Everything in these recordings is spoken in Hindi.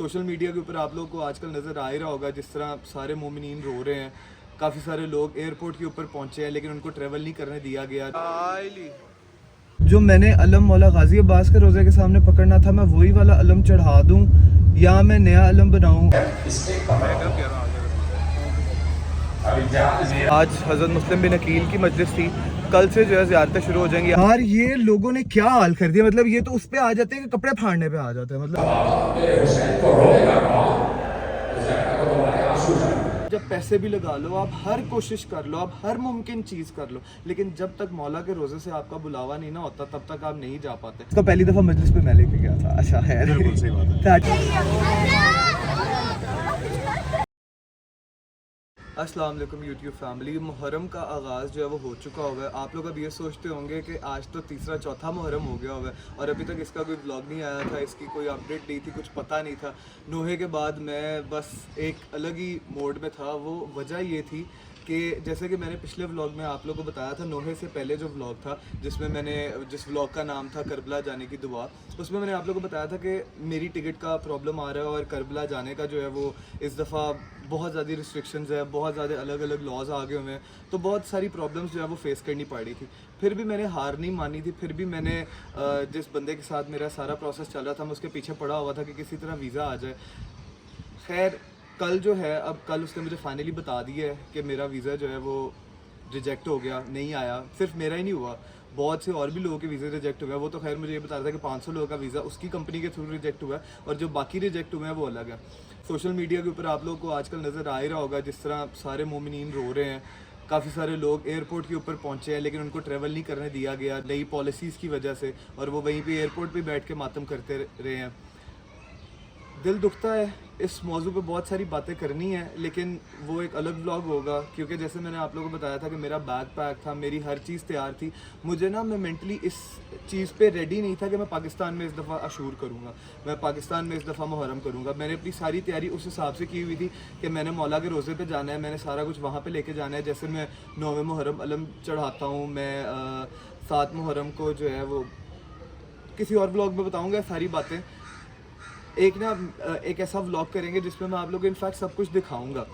सोशल मीडिया के ऊपर आप लोगों को आजकल नज़र आ ही रहा होगा जिस तरह सारे मोमिनीन रो रहे हैं। काफ़ी सारे लोग एयरपोर्ट के ऊपर पहुंचे हैं लेकिन उनको ट्रैवल नहीं करने दिया गया। जो मैंने अलम मौला गाजी अब्बास के रोज़े के सामने पकड़ना था, मैं वही वाला अलम चढ़ा दूं या मैं नया अलम बनाऊं। आज हज़रत मुस्लिम बिन अकील की मजलिस थी, कल से जो है ज़ियारतें शुरू हो जाएंगी। यार ये लोगों ने क्या हाल कर दिया, मतलब ये तो उस पे आ जाते हैं कि कपड़े फाड़ने पे आ जाते हैं। मतलब जब पैसे भी लगा लो, आप हर कोशिश कर लो, आप हर मुमकिन चीज़ कर लो, लेकिन जब तक मौला के रोज़े से आपका बुलावा नहीं ना होता तब तक आप नहीं जा पाते। इसको पहली दफ़ा मजलिस पे मैं लेके गया था। अच्छा है, बिल्कुल सही बात है। अस्सलाम वालेकुम यूट्यूब फैमिली। मुहर्रम का आगाज़ जो है वो हो चुका होगा। आप लोग अब ये सोचते होंगे कि आज तो तीसरा चौथा मुहर्रम हो गया होगा और अभी तक इसका कोई व्लॉग नहीं आया था, इसकी कोई अपडेट नहीं थी, कुछ पता नहीं था। नोहे के बाद मैं बस एक अलग ही मोड में था। वो वजह ये थी कि जैसे कि मैंने पिछले व्लॉग में आप लोगों को बताया था, नोहे से पहले जो व्लॉग था जिस व्लॉग का नाम था करबला जाने की दुआ, उसमें मैंने आप लोगों को बताया था कि मेरी टिकट का प्रॉब्लम आ रहा है और करबला जाने का जो है वो इस दफ़ा बहुत ज़्यादा रिस्ट्रिक्शंस है, बहुत ज़्यादा अलग अलग लॉज आ गए हुए हैं, तो बहुत सारी प्रॉब्लम्स जो है वो फेस करनी पड़ी थी। फिर भी मैंने हार नहीं मानी थी, फिर भी मैंने जिस बंदे के साथ मेरा सारा प्रोसेस चल रहा था मैं उसके पीछे पड़ा हुआ था कि किसी तरह वीज़ा आ जाए। खैर कल जो है, अब कल उसने मुझे फाइनली बता दिया है कि मेरा वीज़ा जो है वो रिजेक्ट हो गया, नहीं आया। सिर्फ मेरा ही नहीं हुआ, बहुत से और भी लोगों के वीज़े रिजेक्ट हुए हैं। वो तो खैर मुझे ये बता रहा था कि 500 लोगों का वीज़ा उसकी कंपनी के थ्रू रिजेक्ट हुआ है और जो बाकी रिजेक्ट हुए हैं वो अलग है। सोशल मीडिया के ऊपर आप लोगों को आजकल नज़र आ ही रहा होगा जिस तरह सारे मोमिनीन रो रहे हैं। काफ़ी सारे लोग एयरपोर्ट के ऊपर पहुंचे हैं लेकिन उनको ट्रैवल नहीं करने दिया गया नई पॉलिसीज़ की वजह से, और वो वहीं पे एयरपोर्ट पे बैठ के मातम करते रहे हैं। दिल दुखता है, इस मौजू पे बहुत सारी बातें करनी है लेकिन वो एक अलग व्लॉग होगा, क्योंकि जैसे मैंने आप लोगों को बताया था कि मेरा बैग पैक था, मेरी हर चीज़ तैयार थी। मुझे ना, मैं मेंटली इस चीज़ पे रेडी नहीं था कि मैं पाकिस्तान में इस दफ़ा अशूर करूँगा, मैं पाकिस्तान में इस दफ़ा मुहर्रम करूँगा। मैंने अपनी सारी तैयारी उस हिसाब से की हुई थी कि मैंने मौला के रोज़े पे जाना है, मैंने सारा कुछ वहाँ पे लेके जाना है। जैसे मैं 9वें मुहर्रम अलम चढ़ाता हूँ, मैं 7 मुहर्रम को जो है वो किसी और व्लॉग में बताऊँगा सारी बातें। एक ऐसा व्लॉग करेंगे जिसमें मैं आप लोगों को इनफैक्ट सब कुछ दिखाऊंगा।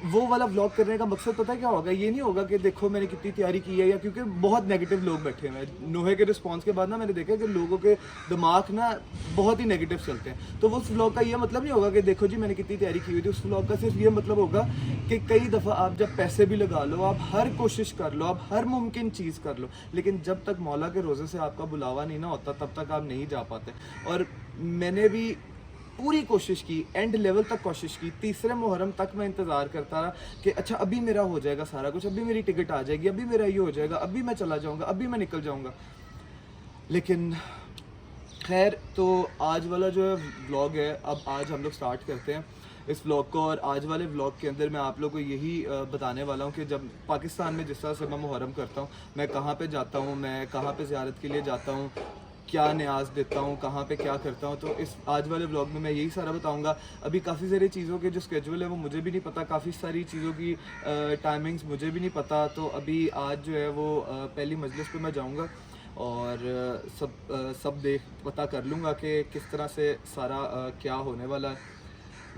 वो वाला व्लॉग करने का मकसद पता है क्या होगा? ये नहीं होगा कि देखो मैंने कितनी तैयारी की है, या क्योंकि बहुत नेगेटिव लोग बैठे हुए हैं। नोहे के रिस्पांस के बाद ना मैंने देखा कि लोगों के दिमाग ना बहुत ही नेगेटिव चलते हैं। तो वो उस व्लॉग का ये मतलब नहीं होगा कि देखो जी मैंने कितनी तैयारी की हुई थी। उस व्लॉग का सिर्फ ये मतलब होगा कि कई दफ़ा आप जब पैसे भी लगा लो, आप हर कोशिश कर लो, आप हर मुमकिन चीज़ कर लो, लेकिन जब तक मौला के रोज़े से आपका बुलावा नहीं ना होता तब तक आप नहीं जा पाते। और मैंने भी पूरी कोशिश की, एंड लेवल तक कोशिश की। तीसरे मुहर्रम तक मैं इंतज़ार करता रहा कि अच्छा अभी मेरा हो जाएगा सारा कुछ, अभी मेरी टिकट आ जाएगी, अभी मेरा ये हो जाएगा, अभी मैं चला जाऊंगा, अभी मैं निकल जाऊंगा। लेकिन खैर, तो आज वाला जो है व्लॉग है, अब आज हम लोग स्टार्ट करते हैं इस व्लॉग को। और आज वाले व्लॉग के अंदर मैं आप लोगों को यही बताने वाला हूँ कि जब पाकिस्तान में जिस तरह से मैं मुहर्रम करता हूँ, मैं कहाँ पे जाता हूँ, मैं कहाँ पे ज़ियारत के लिए जाता हूँ, क्या न्याज देता हूँ, कहाँ पे क्या करता हूँ, तो इस आज वाले व्लॉग में मैं यही सारा बताऊँगा। अभी काफ़ी सारी चीज़ों के जो स्केड्यूल है वो मुझे भी नहीं पता, काफ़ी सारी चीज़ों की टाइमिंग्स मुझे भी नहीं पता। तो अभी आज जो है वो पहली मजलिस पे मैं जाऊँगा और सब पता कर लूँगा कि किस तरह से सारा क्या होने वाला है।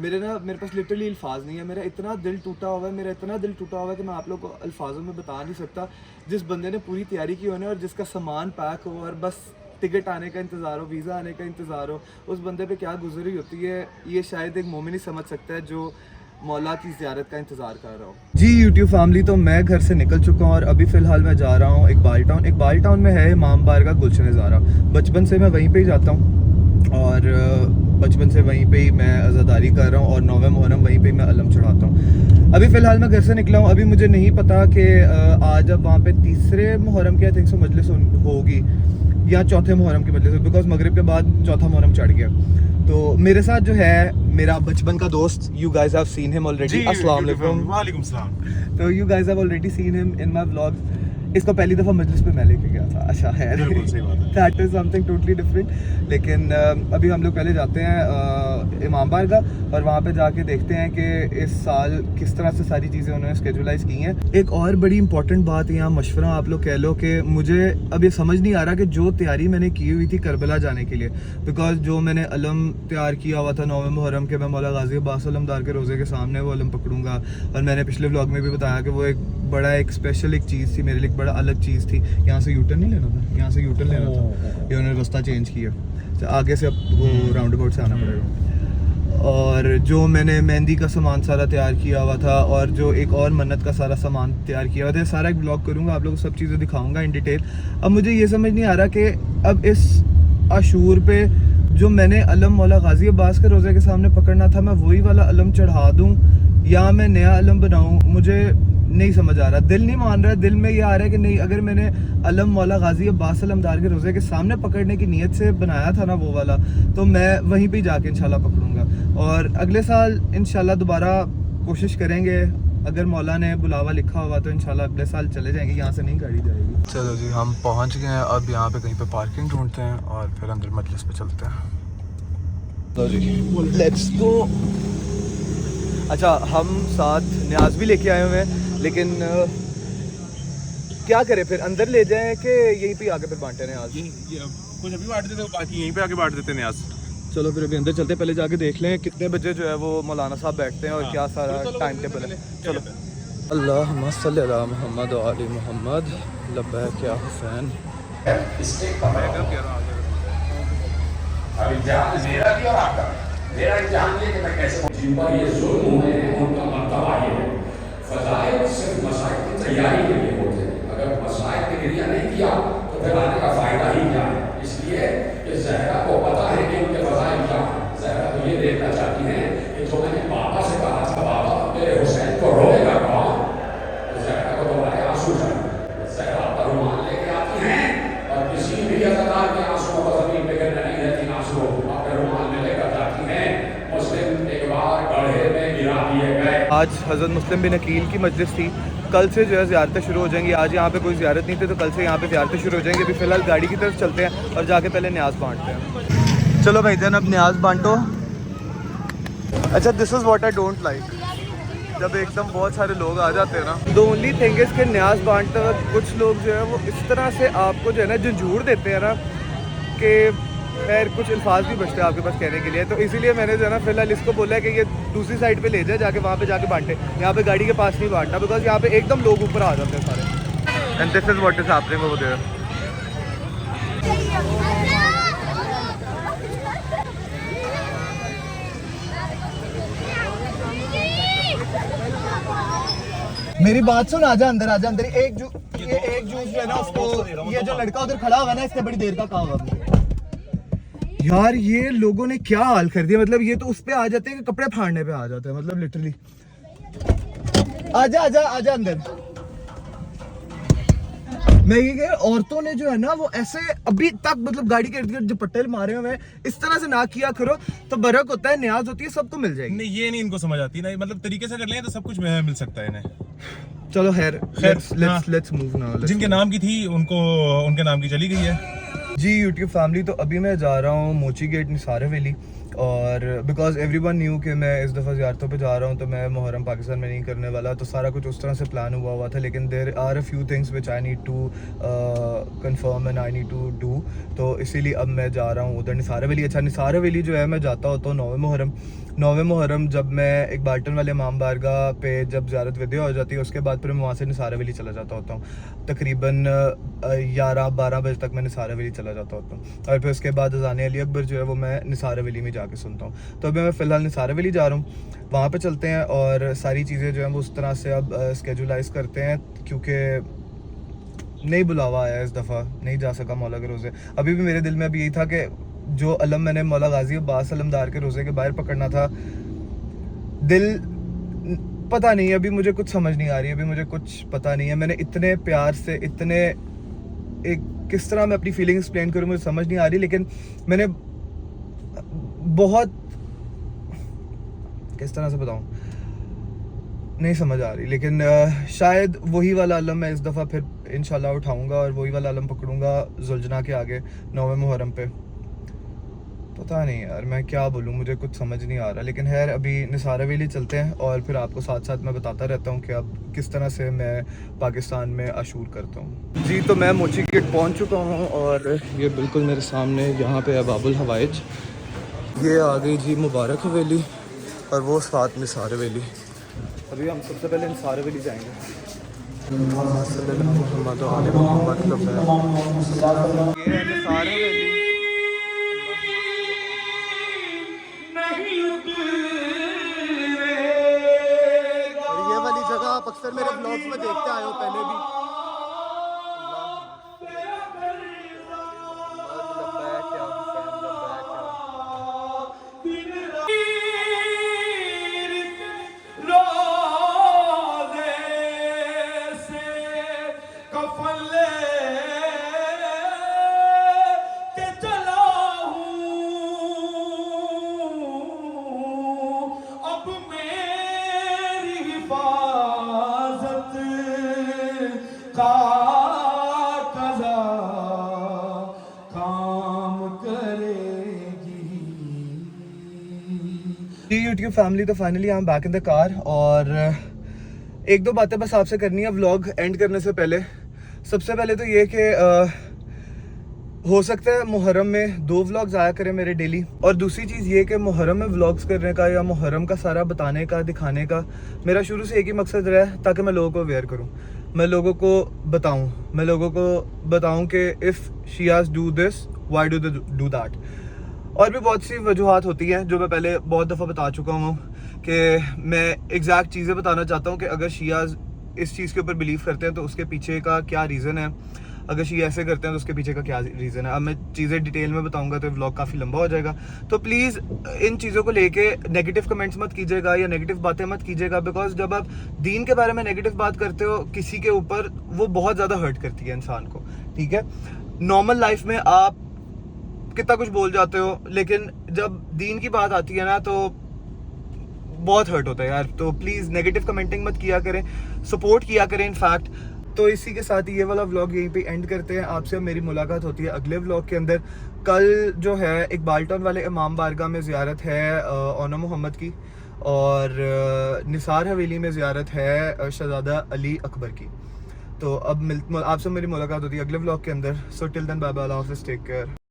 मेरे पास लिटरली अल्फाज नहीं है। मेरा इतना दिल टूटा हुआ है, मेरा इतना दिल टूटा हुआ है कि मैं आप लोगों को अल्फाजों में बता नहीं सकता। जिस बंदे ने पूरी तैयारी की होने और जिसका सामान पैक हो और बस टिकट आने का इंतज़ार हो, वीज़ा आने का इंतज़ार हो, उस बंदे पे क्या गुजरी होती है ये शायद एक मोमिन ही समझ सकता है जो मौला की ज़ियारत का इंतज़ार कर रहा हो। जी यूट्यूब फैमिली, तो मैं घर से निकल चुका हूँ और अभी फ़िलहाल मैं जा रहा हूँ इकबाल टाउन में है इमाम बार का गुलशन ज़ारा। बचपन से मैं वहीं पर ही जाता हूँ और बचपन से वहीं पे ही मैं अज़ादारी कर रहा हूँ और 9वें मुहर्रम वहीं पे ही मैं अलम चढ़ाता हूँ। अभी फ़िलहाल मैं घर से निकला हूँ। अभी मुझे नहीं पता कि आज अब वहाँ पे तीसरे मुहर्रम की आई थिंक सो मजलिस होगी या चौथे मुहर्रम की मजलिस, बिकॉज मगरिब के बाद चौथा मुहर्रम चढ़ गया। तो मेरे साथ जो है मेरा बचपन का दोस्त, you guys have seen him already. अस्सलाम वालेकुम। वालेकुम सलाम। तो you guys have already seen him in my vlogs. इसको पहली दफ़ा मजलिस पे मैं लेके गया था। अच्छा है, बिल्कुल सही बात है। That is something totally different. लेकिन अभी हम लोग पहले जाते हैं इमाम बारगाह, और वहाँ पे जाके देखते हैं कि इस साल किस तरह से सारी चीज़ें उन्होंने स्केजुलाइज की हैं। एक और बड़ी इंपॉर्टेंट बात यहाँ मशवरा आप लोग कह लो कि मुझे अब ये समझ नहीं आ रहा कि जो तैयारी मैंने की हुई थी करबला जाने के लिए, बिकॉज जो मैंने अलम तैयार किया हुआ था 9 मुहर्रम के, मैं मौला गाजी अब्बास अलमदार के रोज़े के सामने वो अलम पकड़ूंगा, और मैंने पिछले व्लॉग में भी बताया कि वो एक बड़ा एक स्पेशल एक चीज़ थी मेरे लिए, एक बड़ा अलग चीज़ थी। यहाँ से यूटर्न नहीं लेना था, यहाँ से यूटर्न लेना था, ये उन्होंने रास्ता चेंज किया, तो आगे से अब वो राउंड अबाउट से आना पड़ेगा। और जो मैंने मेहंदी का सामान सारा तैयार किया हुआ था, और जो एक और मन्नत का सारा सामान तैयार किया हुआ था, सारा एक ब्लॉग करूँगा, आप लोगों को सब चीज़ें दिखाऊंगा इन डिटेल। अब मुझे ये समझ नहीं आ रहा कि अब इस आशूर पे जो मैंने अलम मौला गाजी अब्बास के रोज़े के सामने पकड़ना था, मैं वही वाला अलम चढ़ा दूँ या मैं नया अलम बनाऊँ, मुझे नहीं समझ आ रहा। दिल नहीं मान रहा है, दिल में ये आ रहा है कि नहीं, अगर मैंने अलम मौला गाजी अब्बास अलमदार के रोज़े के सामने पकड़ने की नीयत से बनाया था ना वो वाला, तो मैं वहीं पे जाके इंशाल्लाह पकड़ूंगा। और अगले साल इंशाल्लाह दोबारा कोशिश करेंगे, अगर मौला ने बुलावा लिखा हुआ तो इंशाल्लाह अगले साल चले जाएंगे, यहाँ से नहीं गाड़ी जाएगी। चलो जी, हम पहुँच गए हैं, अब यहाँ पे कहीं पे पार्किंग ढूंढते हैं और फिर अंदर मजलिस पे चलते हैं। तो जी लेट्स गो। अच्छा, हम साथ न्याज भी लेके आए हुए हैं, लेकिन क्या करें फिर, अंदर ले जाएं कि यहीं पे आके फिर बांटे न्याज? कुछ अभी बांट देते, बाकी यहीं पे आके बांट देते न्याज। चलो फिर अभी अंदर चलते हैं, पहले जाके देख लें कितने बजे जो है वो मौलाना साहब बैठते हैं और क्या सारा टाइम टेबल है। चलो। अल्लाहुम्मा सल्ली अला मुहम्मद व आलि मुहम्मद, लब्बैक या हुसैन। मेरा इम्तिहान ये कि मैं कैसे जिन पर ये जुल्म हुए हैं उनका मर्तबा ये है। फ़ज़ाइल सिर्फ मसाइल की तैयारी के लिए होते हैं, अगर मसाइल की क्रिया नहीं किया तो फिर आने का फ़ायदा ही क्या है। इसलिए कि ज़हरा को पता है कि उनके फ़ज़ाइल क्या है। ज़हरा तो ये देखना चाहती हैं कि जो मैंने बाबा से कहा था, बाबा मेरे हुसैन को रोएगा कौन, तो ज़हरा को तुम्हारे आंसू चाहिए। ज़हरा पर रुमाल लेके आती हैं और किसी भी अज़ादार के आंसुओं को ज़मीन पे गिरने नहीं देती, आंसू अपने रुमाल में लेकर जाती हैं। मुस्लिम एक बार गड्ढे में गिरा दिए गए। आज हज़रत मुस्लिम बिन अकील की मजलिस थी, कल से जो है ज़ियारतें शुरू हो जाएंगी। आज यहाँ पे कोई ज़ियारत नहीं थी तो कल से यहाँ पे ज़ियारतें शुरू हो जाएंगी। अभी फ़िलहाल गाड़ी की तरफ चलते हैं और जाके पहले न्याज बांटते हैं। चलो भाई जान, अब न्याज बांटो। अच्छा, this is what I don't like, जब एकदम बहुत सारे लोग आ जाते हैं ना। द ओनली थिंग इज़ कि न्याज बांटते वक्त कुछ लोग जो है वो इस तरह से आपको जो है ना झंझूर देते हैं ना कि खैर कुछ अल्फाज भी बचते हैं आपके पास कहने के लिए। तो इसीलिए मैंने जो है ना फिलहाल इसको बोला है कि ये दूसरी साइड पे ले जाए, जाके वहाँ पे जाके बांटे, यहाँ पे गाड़ी के पास नहीं बांटना, बिकॉज यहाँ पे एकदम लोग ऊपर आ जाते हैं सारे। And this is what is happening over there. मेरी बात सुन, आजा अंदर, आजा अंदर। एक जूस जो है ना उसको, ये जो लड़का उधर खड़ा हुआ है ना, इससे बड़ी देर का कहा हुआ यार। ये लोगों ने क्या हाल कर दिया, मतलब ये तो उस पे आ जाते हैं कि कपड़े फाड़ने पे आ जाते हैं, मतलब लिटरली। आजा आजा आजा अंदर। मैं ये कह, औरतों ने जो है ना वो ऐसे अभी तक मतलब गाड़ी के इर्द गिर्द जो पट्टे मारे हुए हैं, इस तरह से ना किया करो तो बरक होता है, न्याज होती है, सबको मिल जाएगी। नहीं, ये नहीं इनको समझ आती ना, मतलब तरीके से कर लें तो सब कुछ मिल सकता है इन्हें। चलो खैर, लेट्स मूव नाउ। जिनके नाम की थी उनको उनके नाम की चली गई है जी। यूट्यूब फैमिली, तो अभी मैं जा रहा हूँ मोची गेट निसार हवेली, और बिकॉज एवरीवन न्यू कि मैं इस दफ़ा ज़ियारतों पे जा रहा हूँ, तो मैं मुहर्रम पाकिस्तान में नहीं करने वाला, तो सारा कुछ उस तरह से प्लान हुआ था। लेकिन there are a few things which I need to confirm and I need to do, तो इसीलिए अब मैं जा रहा हूँ उधर निसार हवेली। अच्छा, निसार हवेली जो है मैं जाता होता हूँ 9वें मुहर्रम जब मैं एक बाल्टन वाले इमाम बारगाह पे जब ज़ियारत विदा हो जाती है, उसके बाद फिर मैं वहाँ से निसार हवेली चला जाता होता हूँ। तकरीबन 11-12 बजे तक मैं निसार हवेली चला जाता होता हूँ, और फिर उसके बाद अज़ान अली अकबर जो है वो मैं निसार हवेली में जाके सुनता हूँ। तो अभी मैं फ़िलहाल निसार हवेली जा रहा हूँ, वहाँ पे चलते हैं और सारी चीज़ें जो हैं वो उस तरह से अब स्केजुलाइज करते हैं, क्योंकि नहीं बुलावा आया इस दफ़ा, नहीं जा सका मौला के रोज़े। अभी भी मेरे दिल में अभी यही था कि जो अलम मैंने मौला गाजी अब्बास अलमदार के रोज़े के बाहर पकड़ना था, दिल पता नहीं, अभी मुझे कुछ समझ नहीं आ रही, अभी मुझे कुछ पता नहीं है। मैंने इतने प्यार से, इतने एक किस तरह मैं अपनी फीलिंग एक्सप्लेन करूँ मुझे समझ नहीं आ रही, लेकिन मैंने बहुत, किस तरह से बताऊँ, नहीं समझ आ रही। लेकिन शायद वही वाला अलम मैं इस दफ़ा फिर इंशाल्लाह उठाऊँगा और वही वाला अलम पकड़ूँगा जुलजना के आगे 9वें मुहर्रम पे। पता नहीं यार मैं क्या बोलूँ, मुझे कुछ समझ नहीं आ रहा। लेकिन खैर अभी निसार हवेली चलते हैं और फिर आपको साथ साथ मैं बताता रहता हूँ कि अब किस तरह से मैं पाकिस्तान में आशूर करता हूँ। जी तो मैं मोची गेट पहुँच चुका हूँ और ये बिल्कुल मेरे सामने यहाँ पे है बाबुल हवाइज। ये आ गई जी मुबारक हवेली और वो साथ निसार हवेली। अभी हम सबसे पहले निसार हवेली जाएंगे। ये है निसार हवेली। और ये वाली जगह आप अक्सर मेरे ब्लॉग्स में देखते आए हो पहले भी। यूट्यूब फैमिली तो finally I am back in the car और एक दो बातें बस आपसे करनी है व्लॉग एंड करने से पहले। सबसे पहले तो ये कि हो सकता है मुहर्रम में 2 व्लॉग्स आया करें मेरे डेली। और दूसरी चीज़ ये कि मुहर्रम में व्लॉग्स करने का या मुहर्रम का सारा बताने का दिखाने का मेरा शुरू से एक ही मकसद रहा है ताकि मैं लोगों को अवेयर करूँ, मैं लोगों को बताऊँ कि if Shias do this why do they do that. और भी बहुत सी वजूहात होती हैं जो मैं पहले बहुत दफ़ा बता चुका हूँ कि मैं एग्जैक्ट चीज़ें बताना चाहता हूँ कि अगर शियाज इस चीज़ के ऊपर बिलीव करते हैं तो उसके पीछे का क्या रीज़न है, अगर शिया ऐसे करते हैं तो उसके पीछे का क्या रीज़न है। अब मैं चीज़ें डिटेल में बताऊंगा तो व्लॉग काफ़ी लंबा हो जाएगा। तो प्लीज़ इन चीज़ों को लेके नेगेटिव कमेंट्स मत कीजिएगा या नेगेटिव बातें मत कीजिएगा, बिकॉज जब आप दीन के बारे में नेगेटिव बात करते हो किसी के ऊपर, वो बहुत ज़्यादा हर्ट करती है इंसान को। ठीक है, नॉर्मल लाइफ में आप कितना कुछ बोल जाते हो, लेकिन जब दीन की बात आती है ना तो बहुत हर्ट होता है यार। तो प्लीज़ नेगेटिव कमेंटिंग मत किया करें, सपोर्ट किया करें इनफैक्ट। तो इसी के साथ ये वाला व्लॉग यहीं पे एंड करते हैं। आपसे मेरी मुलाकात होती है अगले व्लॉग के अंदर। कल जो है इकबाल टाउन वाले इमाम बारगाह में ज़ियारत है ओना मोहम्मद की और निसार हवेली में ज़ियारत है शहजादा अली अकबर की। तो अब आपसे मेरी मुलाकात होती है अगले व्लॉग के अंदर। So till then bye bye, अल्लाह हाफ़िज़, टेक केयर।